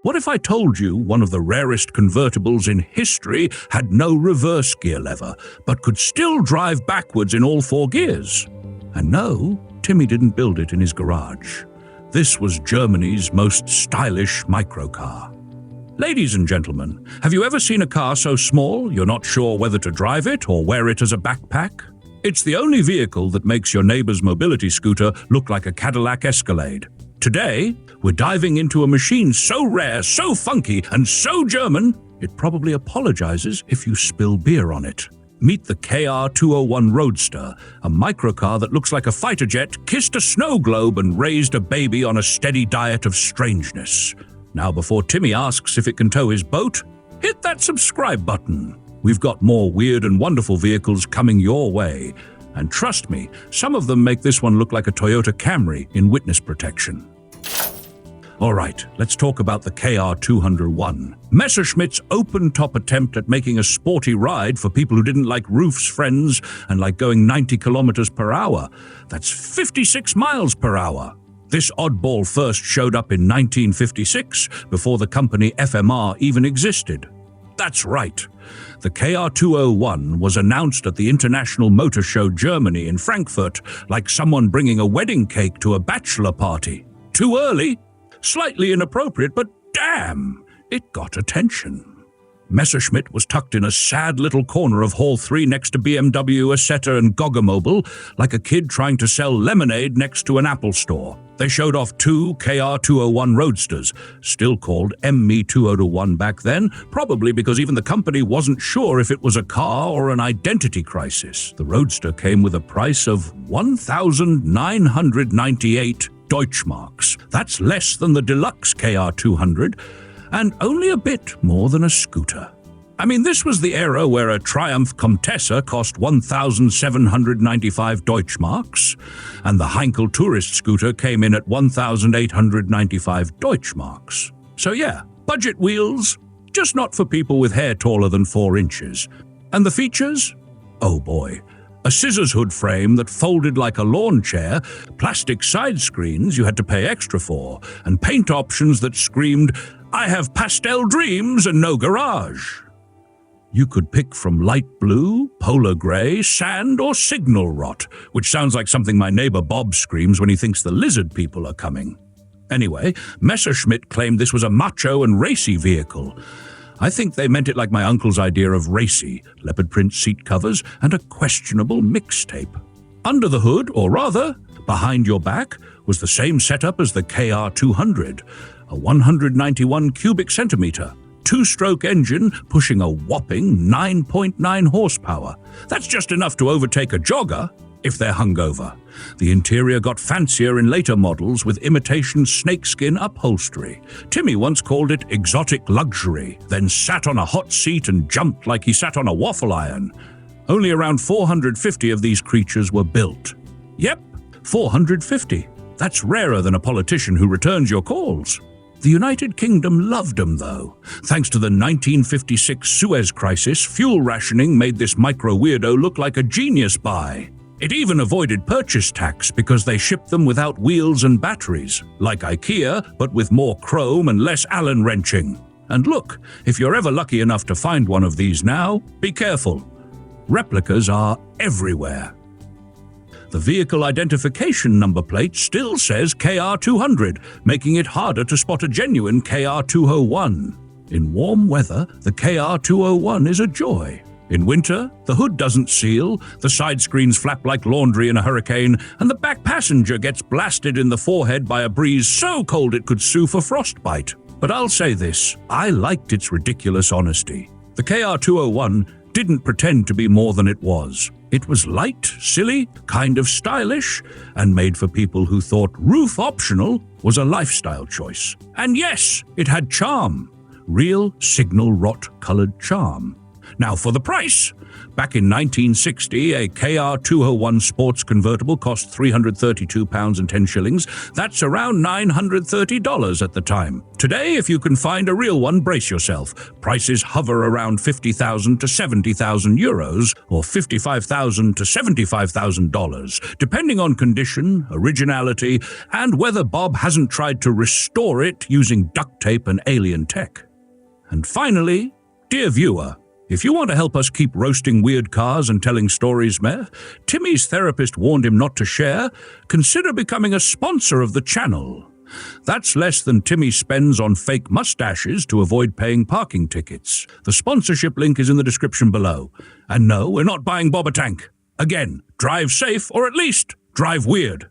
What if I told you one of the rarest convertibles in history had no reverse gear lever, but could still drive backwards in all 4 gears? And no, Timmy didn't build it in his garage. This was Germany's most stylish microcar. Ladies and gentlemen, have you ever seen a car so small you're not sure whether to drive it or wear it as a backpack? It's the only vehicle that makes your neighbor's mobility scooter look like a Cadillac Escalade. Today, we're diving into a machine so rare, so funky, and so German, it probably apologizes if you spill beer on it. Meet the KR201 Roadster, a microcar that looks like a fighter jet, kissed a snow globe, and raised a baby on a steady diet of strangeness. Now, before Timmy asks if it can tow his boat, hit that subscribe button. We've got more weird and wonderful vehicles coming your way. And trust me, some of them make this one look like a Toyota Camry in witness protection. All right, let's talk about the KR201. Messerschmitt's open-top attempt at making a sporty ride for people who didn't like roofs, friends, and like going 90 kilometers per hour. That's 56 miles per hour. This oddball first showed up in 1956, before the company FMR even existed. That's right. The KR201 was announced at the International Motor Show Germany in Frankfurt like someone bringing a wedding cake to a bachelor party. Too early? Slightly inappropriate, but damn, it got attention. Messerschmitt was tucked in a sad little corner of Hall 3 next to BMW, Isetta and Goggomobil, like a kid trying to sell lemonade next to an Apple store. They showed off 2 KR201 Roadsters, still called ME201 back then, probably because even the company wasn't sure if it was a car or an identity crisis. The Roadster came with a price of 1,998 Deutschmarks. That's less than the deluxe KR200, and only a bit more than a scooter. I mean, this was the era where a Triumph Comtesse cost 1,795 Deutschmarks, and the Heinkel Tourist scooter came in at 1,895 Deutschmarks. So yeah, budget wheels, just not for people with hair taller than 4 inches. And the features? Oh boy. A scissors hood frame that folded like a lawn chair, plastic side screens you had to pay extra for, and paint options that screamed, "I have pastel dreams and no garage." You could pick from light blue, polar gray, sand, or signal rot, which sounds like something my neighbor Bob screams when he thinks the lizard people are coming. Anyway, Messerschmitt claimed this was a macho and racy vehicle. I think they meant it like my uncle's idea of racy, leopard print seat covers, and a questionable mixtape. Under the hood, or rather, behind your back, was the same setup as the KR200, a 191 cubic centimeter, 2-stroke engine pushing a whopping 9.9 horsepower. That's just enough to overtake a jogger if they're hungover. The interior got fancier in later models with imitation snakeskin upholstery. Timmy once called it exotic luxury, then sat on a hot seat and jumped like he sat on a waffle iron. Only around 450 of these creatures were built. Yep, 450. That's rarer than a politician who returns your calls. The United Kingdom loved them, though. Thanks to the 1956 Suez Crisis, fuel rationing made this micro-weirdo look like a genius buy. It even avoided purchase tax because they shipped them without wheels and batteries, like IKEA, but with more chrome and less Allen wrenching. And look, if you're ever lucky enough to find one of these now, be careful. Replicas are everywhere. The vehicle identification number plate still says KR200, making it harder to spot a genuine KR201. In warm weather, the KR201 is a joy. In winter, the hood doesn't seal, the side screens flap like laundry in a hurricane, and the back passenger gets blasted in the forehead by a breeze so cold it could sue for frostbite. But I'll say this, I liked its ridiculous honesty. The KR201 didn't pretend to be more than it was. It was light, silly, kind of stylish, and made for people who thought roof optional was a lifestyle choice. And yes, it had charm. Real signal rot-colored charm. Now for the price. Back in 1960, a KR201 sports convertible cost £332 and 10 shillings. That's around $930 at the time. Today, if you can find a real one, brace yourself. Prices hover around 50,000 to 70,000 euros, or $55,000 to $75,000, depending on condition, originality, and whether Bob hasn't tried to restore it using duct tape and alien tech. And finally, dear viewer, if you want to help us keep roasting weird cars and telling stories, Timmy's therapist warned him not to share, consider becoming a sponsor of the channel. That's less than Timmy spends on fake mustaches to avoid paying parking tickets. The sponsorship link is in the description below. And no, we're not buying Bob a tank. Again, drive safe, or at least drive weird.